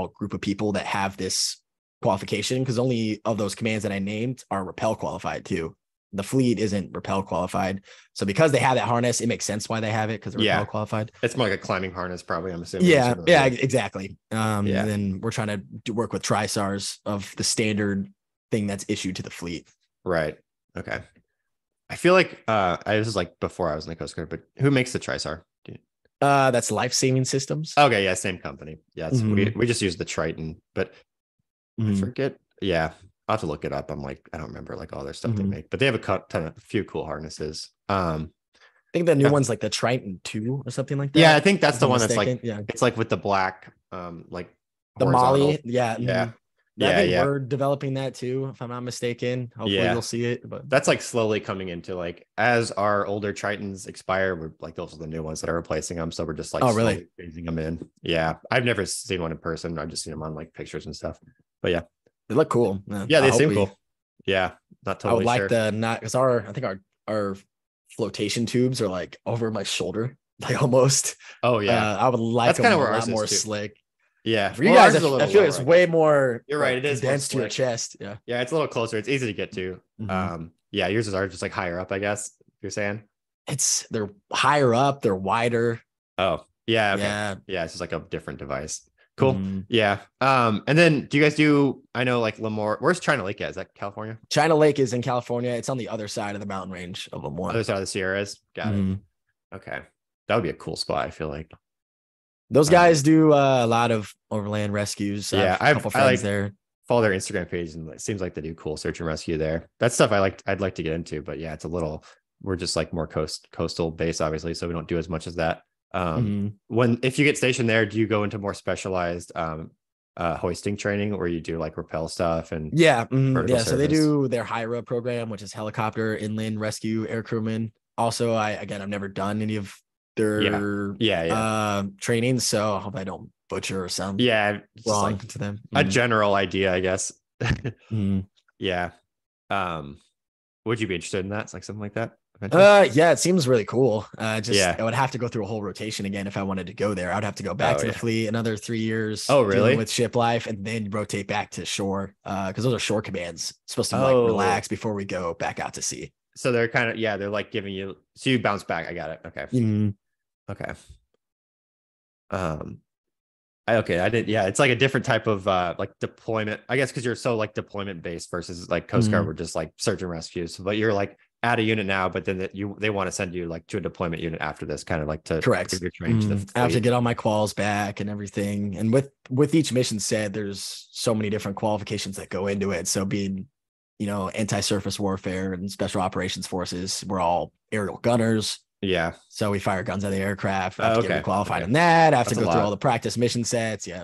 group of people that have this qualification, because only of those commands that I named are rappel qualified too. The fleet isn't rappel qualified. So because they have that harness, it makes sense why they have it, because they're rappel qualified. It's more like a climbing harness, probably, I'm assuming. Yeah, exactly. And then we're trying to work with TriSARs of the standard thing that's issued to the fleet. Right. Okay. I feel like this is before I was in the Coast Guard, but who makes the TriSAR? That's Life Saving Systems. Okay, yeah, same company. Yeah, we just use the Triton, but I forget. Yeah, I'll have to look it up. I don't remember all their stuff they make, but they have a few cool harnesses. I think the new one's the Triton 2 or something like that. Yeah, I think that's the one that's it's with the black the Molly. Yeah. I think Yeah. we're developing that too, if I'm not mistaken. Hopefully Yeah. we'll see it. But That's like slowly coming into like as our older Tritons expire, we're like those are the new ones that are replacing them. So we're just like oh, really? slowly phasing them in. Yeah. I've never seen one in person. I've just seen them on like pictures and stuff. But yeah. They look cool. Yeah, I they hope seem cool. Yeah. Not I would totally like sure. the not because I think our flotation tubes are like over my shoulder, like almost. Oh yeah. I would like That's kind them of a where lot ours is more too. slick. Yeah. For you Well, guys, ours is a I little feel lower, it's I way guess. more You're right. like It is more condensed to your slick. chest. Yeah. Yeah, it's a little closer. It's easy to get to. Mhm. Yeah, yours is ours just like higher up, I guess. You're saying? They're higher up, they're wider. Oh, yeah, okay. Yeah. Yeah, it's just like a different device. Cool. Mhm. Yeah. And then do you guys do I know like Lemoore, where's China Lake at? Is that California? China Lake is in California. It's on the other side of the mountain range of Lemoore. Other side of the Sierras. Got it. Okay. That would be a cool spot, I feel like. Those guys do a lot of overland rescues. Yeah, I have a couple friends there. Follow their Instagram page and it seems like they do cool search and rescue there. That's stuff I'd like to get into, but yeah, it's a little we're just like more coastal base, obviously, so we don't do as much as that. If you get stationed there, do you go into more specialized hoisting training where you do like rappel stuff and yeah service? So they do their HIRA program, which is helicopter inland rescue air crewman. Also, I've never done any of their training, so I hope I don't butcher or sound wrong like to them. A general idea, I guess. Yeah. Would you be interested in that? It's like something like that? Yeah, it seems really cool. I would have to go through a whole rotation again if I wanted to go there. I would have to go back to the fleet another 3 years. Oh, really? With ship life and then rotate back to shore. Because those are shore commands. Supposed to like relax before we go back out to sea. So they're kind of they're like giving you so you bounce back. I got it. Okay. Okay. I did. Yeah, it's like a different type of like deployment, I guess, because you're so like deployment based versus like Coast Guard, we're just like search and rescues. But you're like at a unit now, but then they want to send you like to a deployment unit after this, kind of like to correct. Your train to the I have to get all my quals back and everything. And with each mission said, there's so many different qualifications that go into it. So being, anti-surface warfare and special operations forces, we're all aerial gunners. Yeah. So we fire guns at the aircraft. I have to get qualified in that. I have to go through all the practice mission sets. Yeah.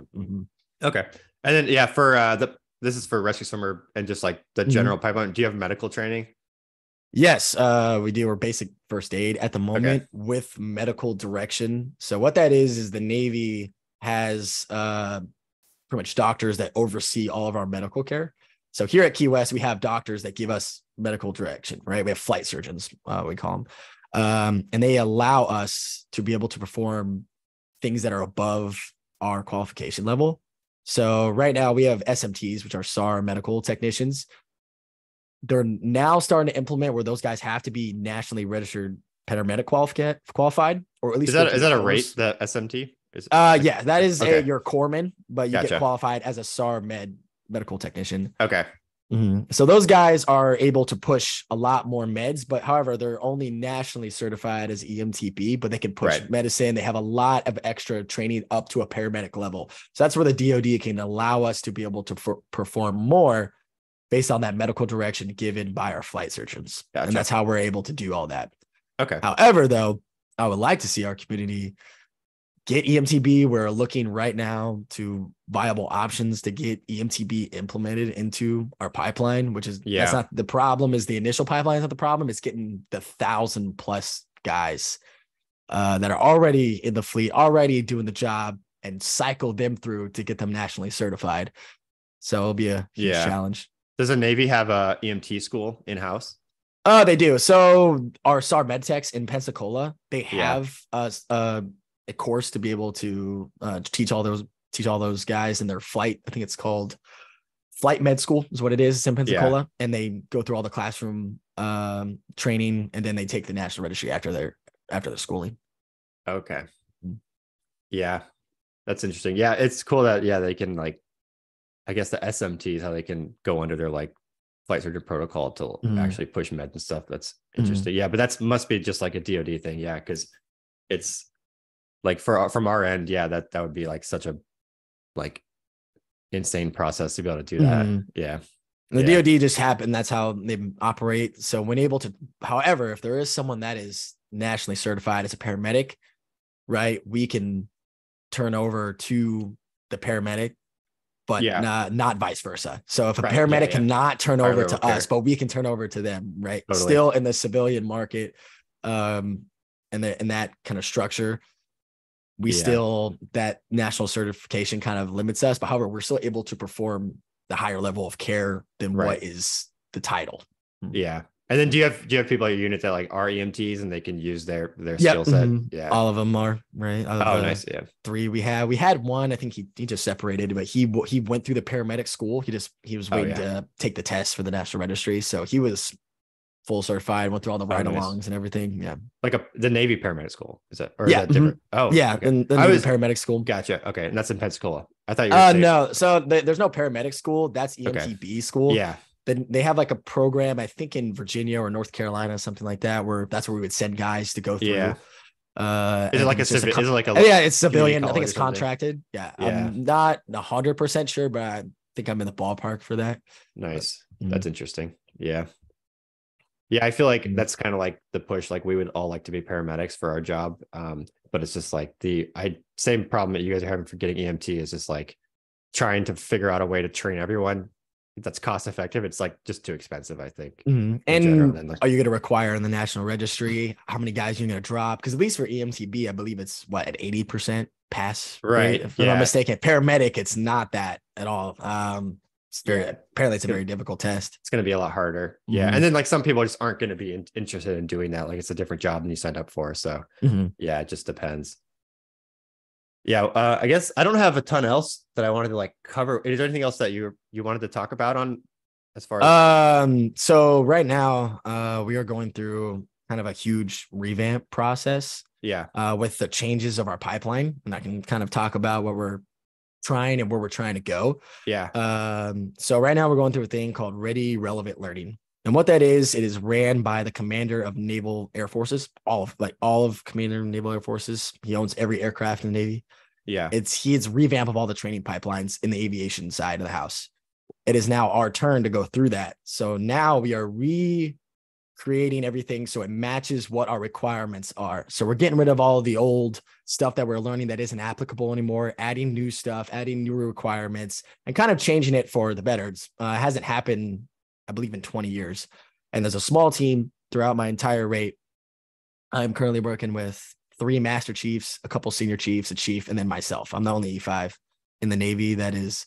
Okay. And then for this is for rescue swimmer and just like the general pipeline. Do you have medical training? Yes, we do our basic first aid at the moment with medical direction. So what that is the Navy has pretty much doctors that oversee all of our medical care. So here at Key West, we have doctors that give us medical direction, right? We have flight surgeons, we call them. And they allow us to be able to perform things that are above our qualification level. So right now we have SMTs, which are SAR medical technicians. They're now starting to implement where those guys have to be nationally registered paramedic qualified, or at least is that a rate, the SMT? Yeah, that is your corpsman, but you get qualified as a SAR medical technician. Okay. So those guys are able to push a lot more meds, but however, they're only nationally certified as EMTP, but they can push medicine. They have a lot of extra training up to a paramedic level. So that's where the DoD can allow us to be able to perform more based on that medical direction given by our flight surgeons. Gotcha. And that's how we're able to do all that. Okay. However, though, I would like to see our community get EMTB. We're looking right now to viable options to get EMTB implemented into our pipeline, which is that's not the problem. Is the initial pipeline is not the problem. It's getting the 1,000+ guys that are already in the fleet, already doing the job, and cycle them through to get them nationally certified. So it'll be a huge challenge. Does the Navy have a EMT school in-house? They do. So our SAR MedTechs in Pensacola, they have a course to be able to teach all those guys in their flight. I think it's called Flight Med School is what it is. It's in Pensacola, and they go through all the classroom training, and then they take the national registry after their schooling. Okay. Yeah, that's interesting. Yeah, it's cool that they can like, I guess the SMTs, how they can go under their like flight surgeon protocol to actually push med and stuff. That's interesting. Yeah, but that's must be just like a DoD thing. Yeah, because it's like from our end, that would be like such a like insane process to be able to do that. Yeah. The DoD just happened. That's how they operate. So when able to, however, if there is someone that is nationally certified as a paramedic, right, we can turn over to the paramedic but Yeah. not vice versa. So if a Right. paramedic cannot turn over to us, but we can turn over to them, right? Totally. Still in the civilian market, in that kind of structure, we still, that national certification kind of limits us, but however, we're still able to perform the higher level of care than what is the title. Yeah. And then do you have people at your unit that like are EMTs and they can use their skill set? Yeah. All of them are, right? Nice. Yeah. 3 we had one, I think he just separated, but he went through the paramedic school. He was waiting to take the test for the national registry. So he was full certified, went through all the ride-alongs and everything. Yeah. Like the Navy paramedic school, is it? Or is that different? Oh, yeah. Okay. And the Navy paramedic school. Gotcha. Okay. And that's in Pensacola. I thought you were saying. No. So there's no paramedic school. That's EMTB school. Yeah. Then they have like a program, I think in Virginia or North Carolina, something like that, where that's where we would send guys to go through. Yeah. Is it like is it like a yeah, it's civilian. I think it's contracted. Yeah. Yeah. I'm not 100% sure, but I think I'm in the ballpark for that. Nice. That's interesting. Yeah. Yeah. I feel like that's kind of like the push. Like we would all like to be paramedics for our job. But it's just like same problem that you guys are having for getting EMT is just like trying to figure out a way to train everyone that's cost effective. It's like just too expensive, I think. And are you going to require in the national registry how many guys you're going to drop? Because at least for EMTB, I believe it's at 80% pass rate, if I'm not mistaken. Paramedic, it's not that at all. Apparently it's a very difficult test. It's going to be a lot harder. Yeah. And then like some people just aren't going to be interested in doing that. Like it's a different job than you signed up for. So yeah, it just depends. Yeah, I guess I don't have a ton else that I wanted to like cover. Is there anything else that you wanted to talk about on as far as? So right now, we are going through kind of a huge revamp process. Yeah. With the changes of our pipeline, and I can kind of talk about what we're trying and where we're trying to go. Yeah. So right now we're going through a thing called Ready Relevant Learning. And what that is, it is ran by the commander of Naval Air Forces, all of Commander of Naval Air Forces. He owns every aircraft in the Navy. Yeah. He's revamp of all the training pipelines in the aviation side of the house. It is now our turn to go through that. So now we are recreating everything so it matches what our requirements are. So we're getting rid of all the old stuff that we're learning that isn't applicable anymore, adding new stuff, adding new requirements, and kind of changing it for the better. It hasn't happened, I believe, in 20 years. And there's a small team throughout my entire rate. I'm currently working with 3 master chiefs, a couple senior chiefs, a chief, and then myself. I'm the only E5 in the Navy that is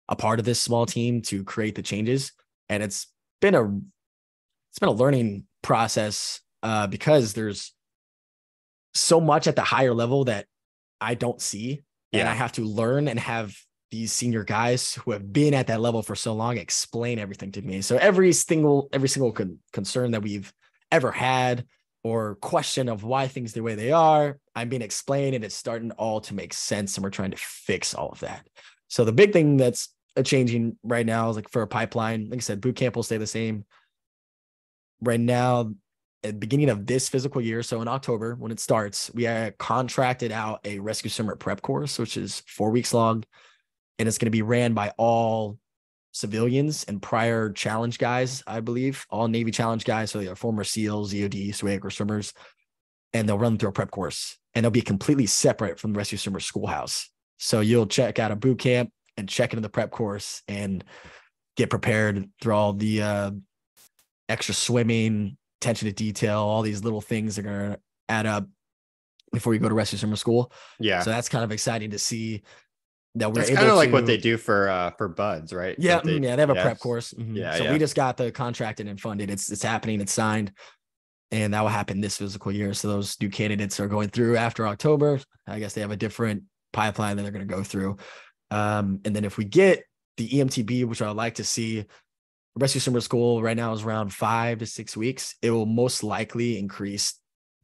a part of this small team to create the changes. And it's been a learning process because there's so much at the higher level that I don't see. And I have to learn and have these senior guys who have been at that level for so long explain everything to me. So every single concern that we've ever had or question of why things the way they are, I'm being explained, and it's starting all to make sense. And we're trying to fix all of that. So the big thing that's changing right now is like for a pipeline, like I said, boot camp will stay the same. Right now, at the beginning of this physical year, so in October, when it starts, we contracted out a rescue swimmer prep course, which is 4 weeks long. And it's going to be ran by all civilians and prior challenge guys, I believe, all Navy challenge guys. So they are former SEALs, EOD, SWAG, swimmers, and they'll run through a prep course, and they'll be completely separate from the rescue swimmer schoolhouse. So you'll check out a boot camp and check into the prep course and get prepared through all the extra swimming, attention to detail, all these little things that are going to add up before you go to rescue swimmer school. Yeah. So that's kind of exciting to see. That we're it's kind of like what they do for buds, right? Yeah, they have a prep course. Yeah, so we just got the contracted and funded. It's happening. It's signed, and that will happen this physical year. So those new candidates are going through after October. I guess they have a different pipeline that they're going to go through. And then if we get the EMTB, which I would like to see, rescue swimmer school right now is around 5 to 6 weeks. It will most likely increase.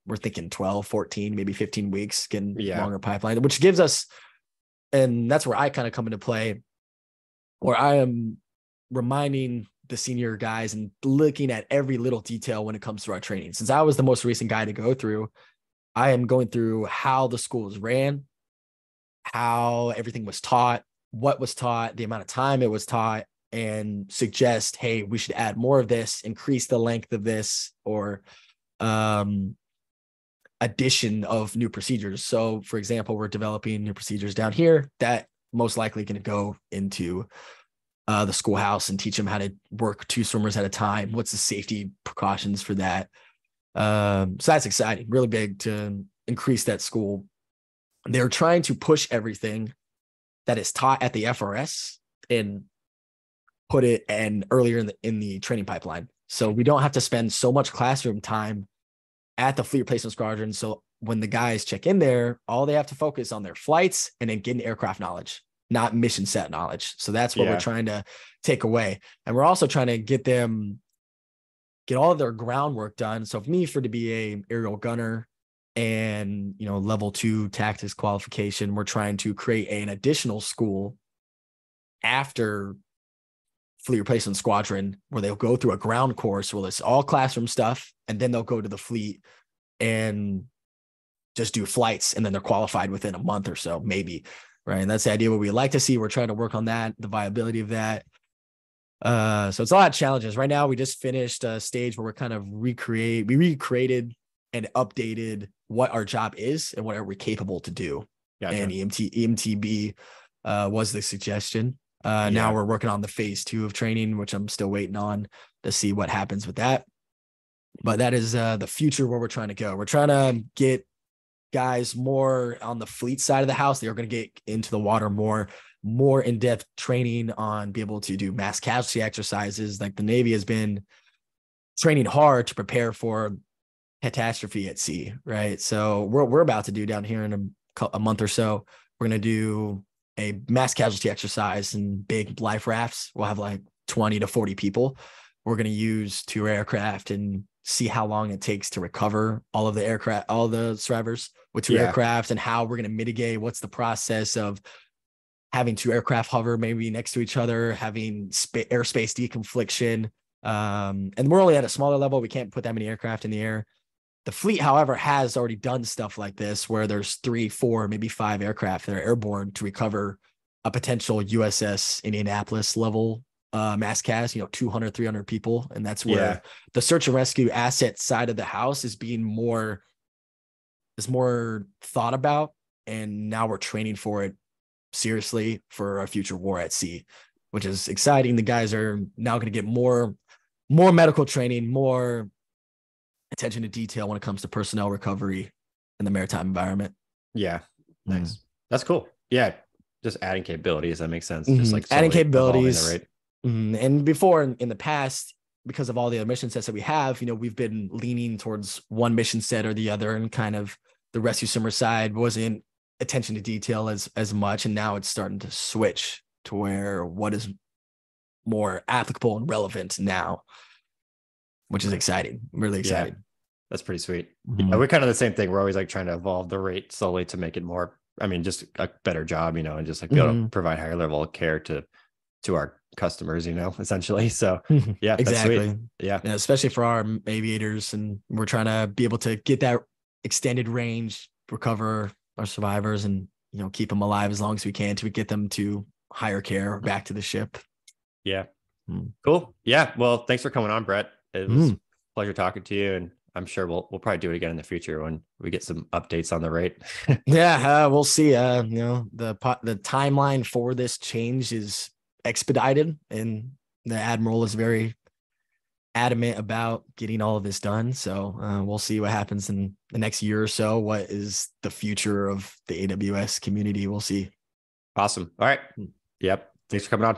We're thinking 12, 14, maybe 15 weeks, getting longer pipeline, which gives us. And that's where I kind of come into play, where I am reminding the senior guys and looking at every little detail when it comes to our training. Since I was the most recent guy to go through, I am going through how the school was ran, how everything was taught, what was taught, the amount of time it was taught, and suggest, hey, we should add more of this, increase the length of this, or addition of new procedures. So for example, we're developing new procedures down here that most likely going to go into the schoolhouse and teach them how to work 2 swimmers at a time. What's the safety precautions for that? So that's exciting, really big to increase that school. They're trying to push everything that is taught at the FRS and put it earlier in the training pipeline. So we don't have to spend so much classroom time at the fleet replacement squadron. So when the guys check in there, all they have to focus on their flights and then getting aircraft knowledge, not mission set knowledge. So that's what we're trying to take away. And we're also trying to get all of their groundwork done. So for to be a aerial gunner and, level 2 tactics qualification, we're trying to create an additional school after fleet replacement squadron where they'll go through a ground course where it's all classroom stuff. And then they'll go to the fleet and just do flights. And then they're qualified within a month or so, maybe. Right. And that's the idea. What we like to see. We're trying to work on that, the viability of that. So it's a lot of challenges right now. We just finished a stage where we're kind of recreated and updated what our job is and what are we capable to do. Gotcha. And EMTB was the suggestion. Now we're working on the phase 2 of training, which I'm still waiting on to see what happens with that. But that is the future where we're trying to go. We're trying to get guys more on the fleet side of the house. They are going to get into the water more in-depth training on be able to do mass casualty exercises. Like the Navy has been training hard to prepare for catastrophe at sea, right? So we're about to do down here in a month or so, we're going to do a mass casualty exercise and big life rafts. We'll have like 20 to 40 people. We're going to use 2 aircraft and see how long it takes to recover all of the aircraft, all the survivors with 2 aircraft, and how we're going to mitigate. What's the process of having 2 aircraft hover maybe next to each other, having airspace deconfliction. And we're only at a smaller level. We can't put that many aircraft in the air. The fleet, however, has already done stuff like this where there's 3, 4, maybe 5 aircraft that are airborne to recover a potential USS Indianapolis level mass cast, 200, 300 people. And that's where the search and rescue asset side of the house is being more thought about. And now we're training for it seriously for a future war at sea, which is exciting. The guys are now going to get more medical training, more attention to detail when it comes to personnel recovery in the maritime environment. Yeah. Nice. That's cool. Yeah. Just adding capabilities. That makes sense. Mm-hmm. Just like adding capabilities. And before in the past, because of all the other mission sets that we have, we've been leaning towards one mission set or the other, and kind of the rescue swimmer side wasn't attention to detail as much. And now it's starting to switch to where what is more applicable and relevant now, which is exciting, really exciting. Yeah, that's pretty sweet. Mm-hmm. Yeah, we're kind of the same thing. We're always like trying to evolve the rate slowly to make it more, just a better job, and just like be able to provide higher level of care to our customers, essentially. So yeah, exactly. Yeah, especially for our aviators. And we're trying to be able to get that extended range, recover our survivors, and, keep them alive as long as we can to get them to higher care back to the ship. Yeah. Cool. Yeah. Well, thanks for coming on, Brett. It was a pleasure talking to you, and I'm sure we'll probably do it again in the future when we get some updates on the rate. Yeah, we'll see. The timeline for this change is expedited, and the admiral is very adamant about getting all of this done. So we'll see what happens in the next year or so. What is the future of the AWS community? We'll see. Awesome. All right. Yep. Thanks for coming on.